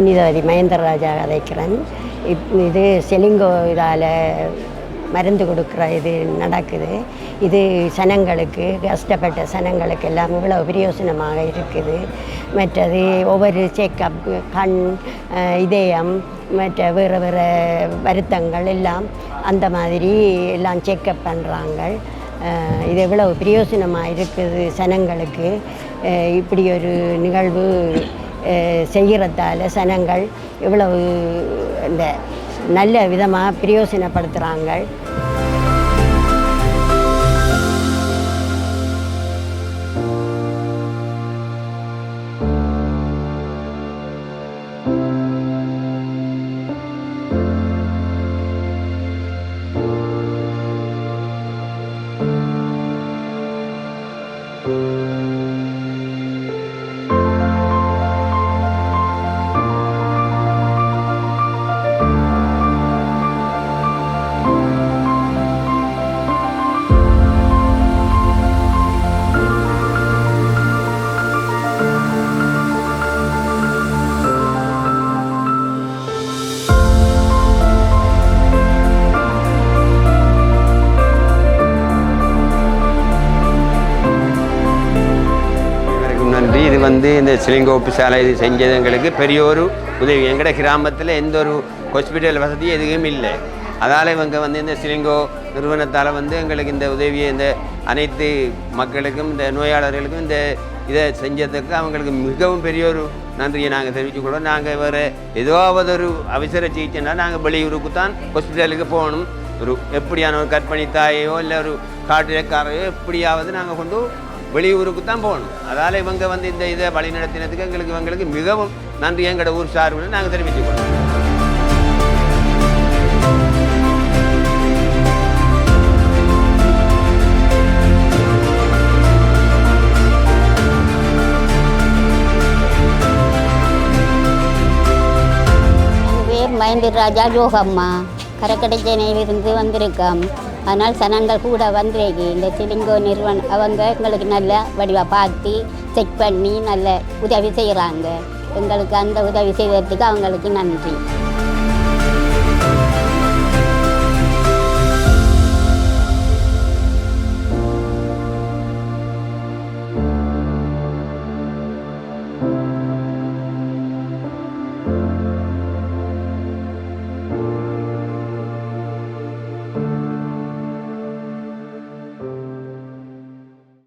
புனிதவதி மகேந்திரராஜா கதைக்கிறேன். இது செலிங்கோ இதால் மருந்து கொடுக்குற இது நடக்குது. இது சனங்களுக்கு, கஷ்டப்பட்ட சனங்களுக்கு எல்லாம் இவ்வளோ பிரயோசனமாக இருக்குது. மற்றது ஒவ்வொரு செக்கப், கண், இதயம், மற்ற வேறு வேறு வருத்தங்கள் எல்லாம் அந்த மாதிரி எல்லாம் செக்கப் பண்ணுறாங்க. இது எவ்வளவு பிரயோசனமாக இருக்குது சனங்களுக்கு. இப்படி ஒரு நிகழ்வு செய்கிறதால சனங்கள் இவ்வளவு இந்த நல்ல விதமாக பிரயோசனப்படுத்துகிறாங்க. இது இந்த சிலிங்கோப்பு சாலை இது செஞ்சது எங்களுக்கு பெரிய ஒரு உதவி. எங்கட கிராமத்தில் எந்த ஒரு ஹாஸ்பிட்டல் வசதி எதுவும் இல்லை. அதால் இவங்க இந்த சிலிங்கோ நிறுவனத்தால் எங்களுக்கு இந்த உதவியை இந்த அனைத்து மக்களுக்கும் இந்த நோயாளர்களுக்கும் இந்த இதை செஞ்சதுக்கு அவங்களுக்கு மிகவும் பெரிய ஒரு நன்றியை நாங்கள் தெரிவித்துக்கொள்வோம். நாங்கள் வேறு ஏதாவது ஒரு அவசர சிகிச்சைனா நாங்கள் வெளியூருக்கு தான் ஹாஸ்பிட்டலுக்கு போகணும். ஒரு எப்படியான ஒரு கர்ப்பிணி தாயையோ இல்லை ஒரு காட்டிலக்காரையோ எப்படியாவது நாங்கள் கொண்டு வெளியூருக்கு தான் போகணும். அதால் இவங்க இந்த இதை வழி நடத்தினதுக்கு இவங்களுக்கு மிகவும் நன்றி எங்களோட ஊர் சார்பில் நாங்கள் தெரிவித்துக்கொள்வோம். என் பேர் மகேந்திரராஜா யோகம்மா. கரக்கடை சென்னையிலிருந்து வந்திருக்கோம். அதனால் சனங்கள் கூட வந்துருக்கு. இந்த சிலிங்கோ நிறுவனம் அவங்க எங்களுக்கு நல்ல வடிவாக பார்த்து செக் பண்ணி நல்ல உதவி செய்கிறாங்க. எங்களுக்கு அந்த உதவி செய்வதற்கு அவங்களுக்கு நன்றி.